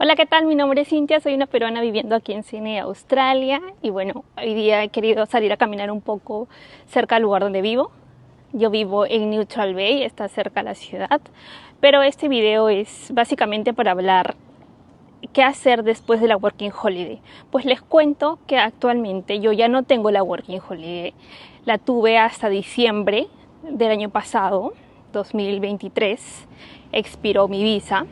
Hola, ¿qué tal? Mi nombre es Cintia, soy una peruana viviendo aquí en Sydney, Australia. Y bueno, hoy día he querido salir a caminar un poco cerca del lugar donde vivo. Yo vivo en Neutral Bay, está cerca de la ciudad. Pero este video es básicamente para hablar qué hacer después de la Working Holiday. Pues les cuento que actualmente yo ya no tengo la Working Holiday. La tuve hasta diciembre del año pasado, 2023. Expiró mi visa.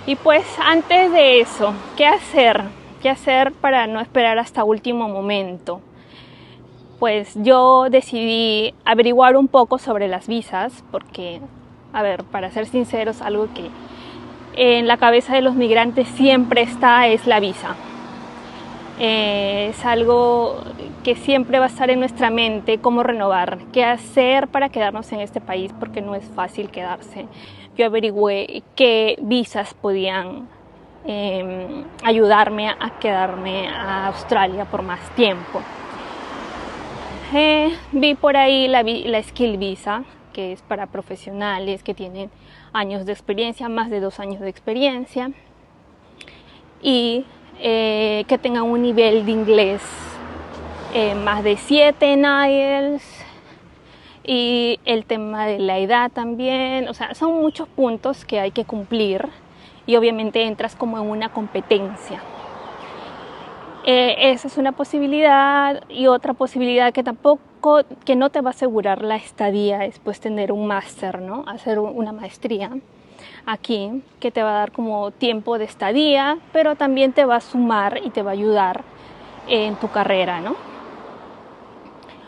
Y pues antes de eso, ¿qué hacer? ¿Qué hacer para no esperar hasta último momento? Pues yo decidí averiguar un poco sobre las visas, porque, a ver, para ser sinceros, algo que en la cabeza de los migrantes siempre está es la visa. Es algo que siempre va a estar en nuestra mente, cómo renovar, qué hacer para quedarnos en este país, porque no es fácil quedarse. Yo averigüé qué visas podían ayudarme a quedarme a Australia por más tiempo. Vi por ahí la Skill Visa, que es para profesionales que tienen años de experiencia, más de 2 años de experiencia, y que tengan un nivel de inglés más de 7 en IELTS, y el tema de la edad también. O sea, son muchos puntos que hay que cumplir y obviamente entras como en una competencia. Esa es una posibilidad, y otra posibilidad que no te va a asegurar la estadía es pues tener un máster, ¿no? Hacer una maestría aquí, que te va a dar como tiempo de estadía, pero también te va a sumar y te va a ayudar en tu carrera, ¿no?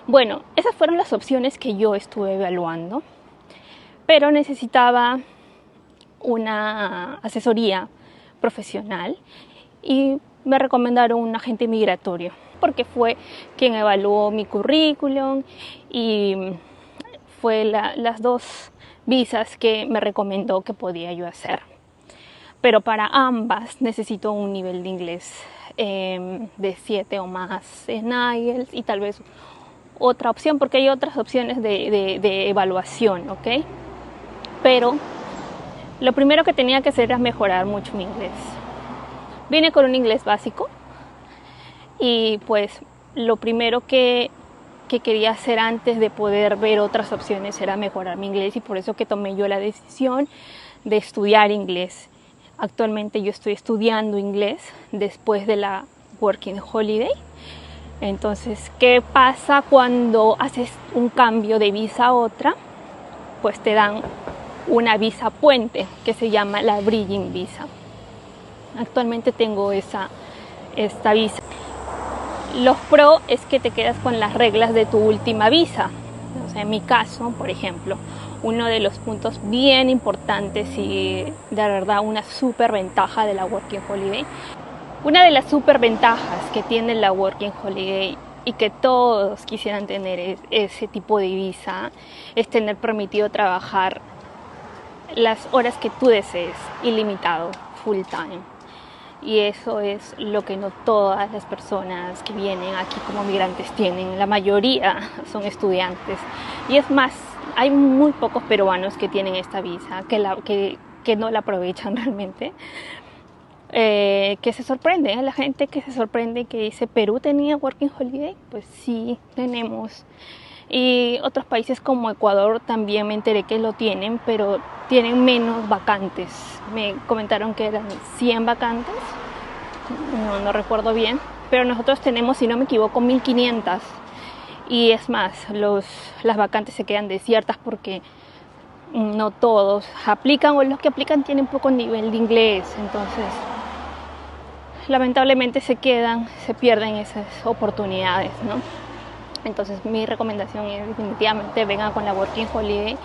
Bueno, esas fueron las opciones que yo estuve evaluando, pero necesitaba una asesoría profesional y me recomendaron un agente migratorio, porque fue quien evaluó mi currículum y fue las 2 visas que me recomendó que podía yo hacer. Pero para ambas necesito un nivel de inglés de 7 o más en IELTS, y tal vez otra opción, porque hay otras opciones de evaluación, ¿ok? Pero lo primero que tenía que hacer era mejorar mucho mi inglés. Vine con un inglés básico y pues lo primero que quería hacer antes de poder ver otras opciones era mejorar mi inglés, y por eso que tomé yo la decisión de estudiar inglés. Actualmente yo estoy estudiando inglés después de la Working Holiday. Entonces, ¿qué pasa cuando haces un cambio de visa a otra? Pues te dan una visa puente que se llama la Bridging Visa. Actualmente tengo esta visa. Los pros es que te quedas con las reglas de tu última visa. O sea, en mi caso, por ejemplo, uno de los puntos bien importantes y de verdad una súper ventaja de la Working Holiday, una de las súper ventajas que tiene la Working Holiday y que todos quisieran tener ese tipo de visa, es tener permitido trabajar las horas que tú desees, ilimitado, full time. Y eso es lo que no todas las personas que vienen aquí como migrantes tienen. La mayoría son estudiantes. Y es más, hay muy pocos peruanos que tienen esta visa, que no la aprovechan realmente. Que se sorprende, la gente que se sorprende, que dice, ¿Perú tenía Working Holiday? Pues sí, tenemos. Y otros países como Ecuador también me enteré que lo tienen, pero tienen menos vacantes. Me comentaron que eran 100 vacantes, no recuerdo bien, pero nosotros tenemos, si no me equivoco, 1500. Y es más, las vacantes se quedan desiertas porque no todos aplican, o los que aplican tienen poco nivel de inglés. Entonces, lamentablemente se pierden esas oportunidades, ¿no? Entonces mi recomendación es definitivamente vengan con la Working Holiday.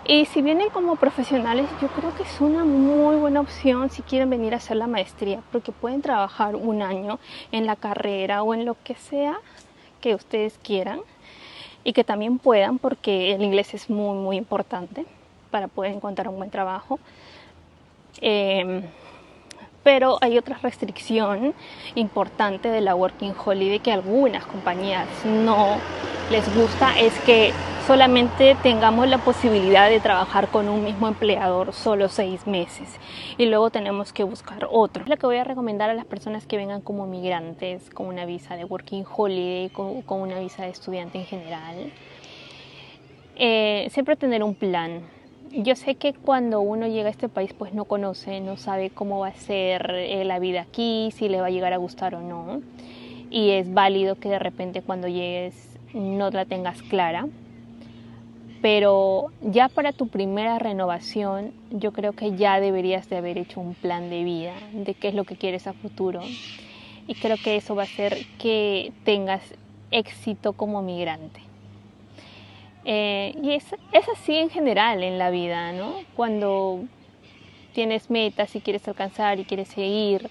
Y si vienen como profesionales, yo creo que es una muy buena opción si quieren venir a hacer la maestría, porque pueden trabajar un año en la carrera o en lo que sea que ustedes quieran, y que también puedan, porque el inglés es muy importante para poder encontrar un buen trabajo. Pero hay otra restricción importante de la Working Holiday que a algunas compañías no les gusta, es que solamente tengamos la posibilidad de trabajar con un mismo empleador solo 6 meses y luego tenemos que buscar otro. Lo que voy a recomendar a las personas que vengan como migrantes, con una visa de Working Holiday, con una visa de estudiante en general, siempre tener un plan. Yo sé que cuando uno llega a este país pues no conoce, no sabe cómo va a ser la vida aquí, si le va a llegar a gustar o no. Y es válido que de repente cuando llegues no la tengas clara. Pero ya para tu primera renovación yo creo que ya deberías de haber hecho un plan de vida, de qué es lo que quieres a futuro. Y creo que eso va a hacer que tengas éxito como migrante. Y es así en general en la vida, ¿no? Cuando tienes metas y quieres alcanzar y quieres seguir,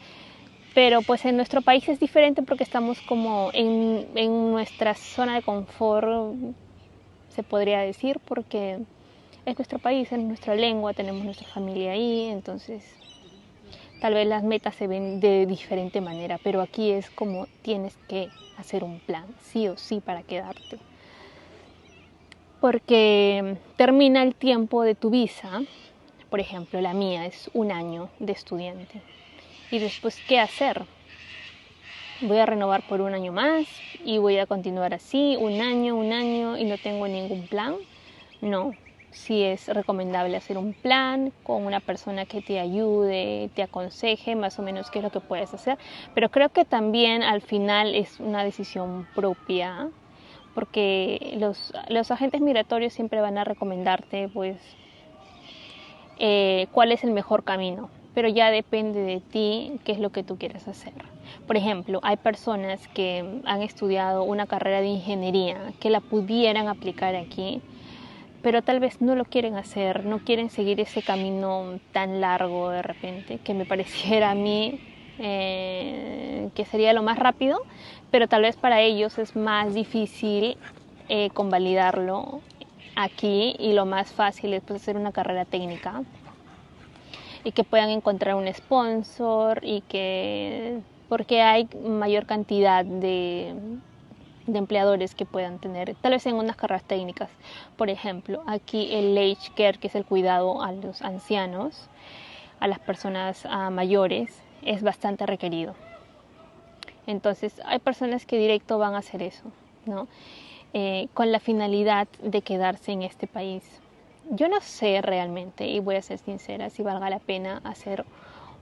pero pues en nuestro país es diferente porque estamos como en nuestra zona de confort, se podría decir, porque es nuestro país, es nuestra lengua, tenemos nuestra familia ahí, entonces tal vez las metas se ven de diferente manera, pero aquí es como tienes que hacer un plan, sí o sí, para quedarte. Porque termina el tiempo de tu visa, por ejemplo, la mía es 1 año de estudiante. Y después, ¿qué hacer? Voy a renovar por 1 año más y voy a continuar así, 1 año y no tengo ningún plan. No, sí es recomendable hacer un plan con una persona que te ayude, te aconseje más o menos qué es lo que puedes hacer. Pero creo que también al final es una decisión propia, porque los agentes migratorios siempre van a recomendarte pues cuál es el mejor camino, pero ya depende de ti qué es lo que tú quieres hacer. Por ejemplo, hay personas que han estudiado una carrera de ingeniería que la pudieran aplicar aquí, pero tal vez no lo quieren hacer, no quieren seguir ese camino tan largo de repente, que me pareciera a mí que sería lo más rápido, pero tal vez para ellos es más difícil convalidarlo aquí, y lo más fácil es pues hacer una carrera técnica y que puedan encontrar un sponsor, y que porque hay mayor cantidad de empleadores que puedan tener, tal vez en unas carreras técnicas. Por ejemplo, aquí el aged care, que es el cuidado a los ancianos, a las personas mayores, es bastante requerido. Entonces hay personas que directo van a hacer eso, ¿no? Con la finalidad de quedarse en este país. Yo no sé realmente, y voy a ser sincera, si valga la pena hacer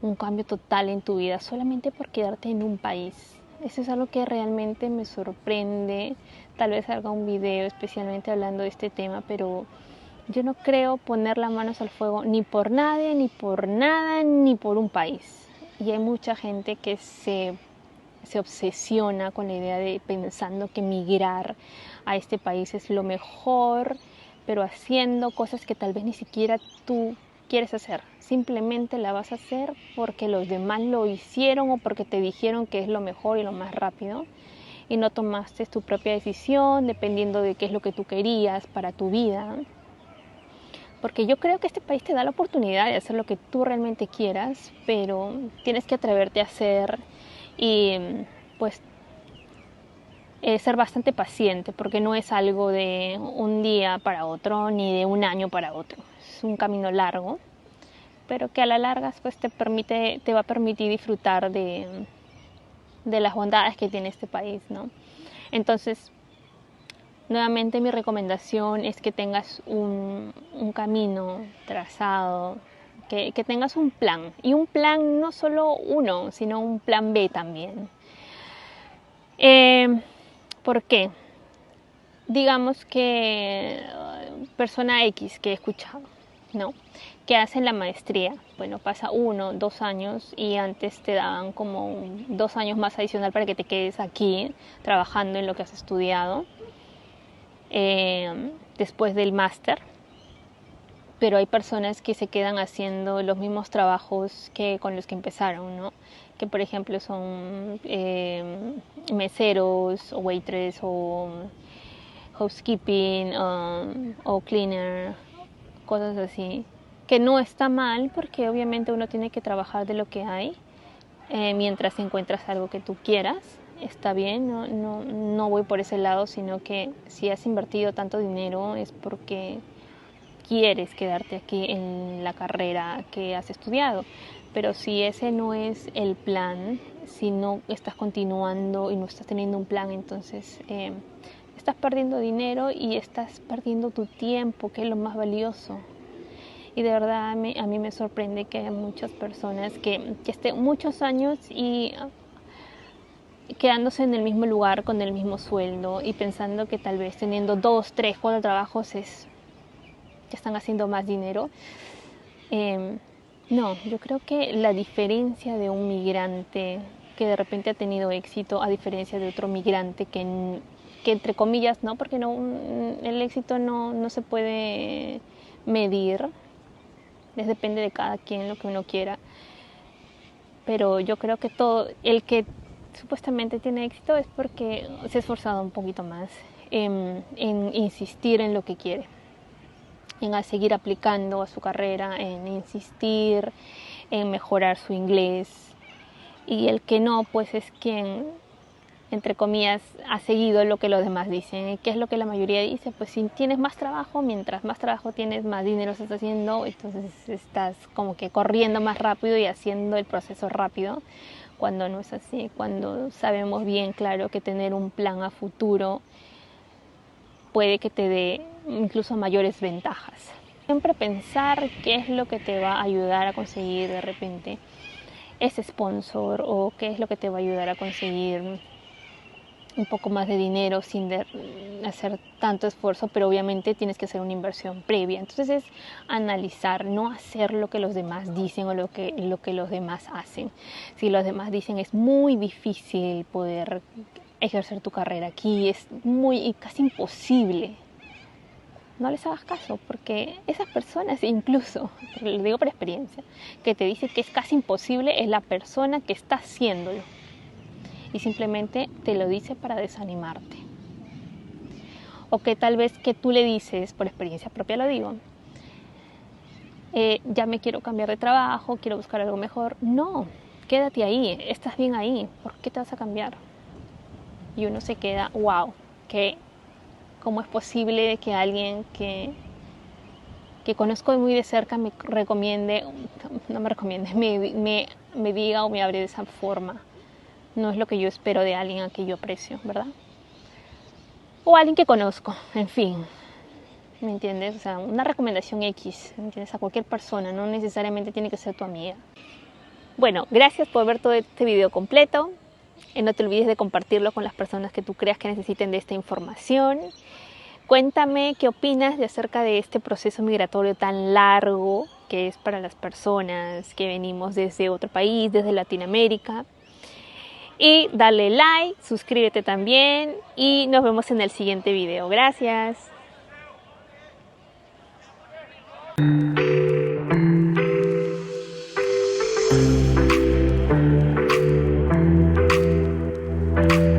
un cambio total en tu vida solamente por quedarte en un país. Eso es algo que realmente me sorprende. Tal vez haga un video especialmente hablando de este tema, pero yo no creo poner las manos al fuego ni por nadie, ni por nada, ni por un país. Y hay mucha gente que se obsesiona con la idea de pensando que migrar a este país es lo mejor, pero haciendo cosas que tal vez ni siquiera tú quieres hacer. Simplemente la vas a hacer porque los demás lo hicieron o porque te dijeron que es lo mejor y lo más rápido, y no tomaste tu propia decisión dependiendo de qué es lo que tú querías para tu vida. Porque yo creo que este país te da la oportunidad de hacer lo que tú realmente quieras, pero tienes que atreverte a hacer y pues ser bastante paciente, porque no es algo de un día para otro ni de 1 año para otro. Es un camino largo, pero que a la larga pues te va a permitir disfrutar de las bondades que tiene este país, ¿no? Entonces, nuevamente mi recomendación es que tengas un camino trazado, que tengas un plan, y un plan no solo uno, sino un plan B también. ¿Por qué? Digamos que persona X que he escuchado, ¿no? Que hacen la maestría, bueno, pasa 1, 2 años, y antes te daban como 2 años más adicional para que te quedes aquí trabajando en lo que has estudiado después del máster. Pero hay personas que se quedan haciendo los mismos trabajos que con los que empezaron, ¿no? Que por ejemplo son meseros o waitress o housekeeping o cleaner, cosas así, que no está mal porque obviamente uno tiene que trabajar de lo que hay mientras encuentras algo que tú quieras, está bien, no voy por ese lado, sino que si has invertido tanto dinero es porque quieres quedarte aquí en la carrera que has estudiado. Pero si ese no es el plan, si no estás continuando y no estás teniendo un plan, entonces estás perdiendo dinero y estás perdiendo tu tiempo, que es lo más valioso. Y de verdad a mí me sorprende que haya muchas personas que estén muchos años y quedándose en el mismo lugar con el mismo sueldo y pensando que tal vez teniendo 2, 3, 4 trabajos ya están haciendo más dinero. No, yo creo que la diferencia de un migrante que de repente ha tenido éxito a diferencia de otro migrante que entre comillas, ¿no? Porque el éxito no se puede medir, depende de cada quien lo que uno quiera, pero yo creo que todo el que supuestamente tiene éxito es porque se ha esforzado un poquito más en insistir en lo que quiere, en seguir aplicando a su carrera, en insistir, en mejorar su inglés. Y el que no, pues es quien, entre comillas, ha seguido lo que los demás dicen. ¿Y qué es lo que la mayoría dice? Pues si tienes más trabajo, mientras más trabajo tienes, más dinero estás haciendo, entonces estás como que corriendo más rápido y haciendo el proceso rápido, cuando no es así, cuando sabemos bien claro que tener un plan a futuro puede que te dé incluso mayores ventajas. Siempre pensar qué es lo que te va a ayudar a conseguir de repente ese sponsor o qué es lo que te va a ayudar a conseguir un poco más de dinero sin hacer tanto esfuerzo, pero obviamente tienes que hacer una inversión previa. Entonces es analizar, no hacer lo que los demás dicen o lo que los demás hacen. Si los demás dicen es muy difícil poder ejercer tu carrera aquí, es casi imposible. No les hagas caso, porque esas personas, incluso, lo digo por experiencia, que te dice que es casi imposible, es la persona que está haciéndolo. Y simplemente te lo dice para desanimarte. O que tal vez que tú le dices, por experiencia propia lo digo, ya me quiero cambiar de trabajo, quiero buscar algo mejor. No, quédate ahí, estás bien ahí, ¿por qué te vas a cambiar? Y uno se queda, wow, ¿cómo es posible que alguien que conozco muy de cerca me recomiende, me diga o me hable de esa forma? No es lo que yo espero de alguien a quien yo aprecio, ¿verdad? O alguien que conozco, en fin, ¿me entiendes? O sea, una recomendación X, ¿me entiendes? A cualquier persona, no necesariamente tiene que ser tu amiga. Bueno, gracias por ver todo este video completo. No te olvides de compartirlo con las personas que tú creas que necesiten de esta información. Cuéntame qué opinas acerca de este proceso migratorio tan largo que es para las personas que venimos desde otro país, desde Latinoamérica. Y dale like, suscríbete también y nos vemos en el siguiente video. Gracias.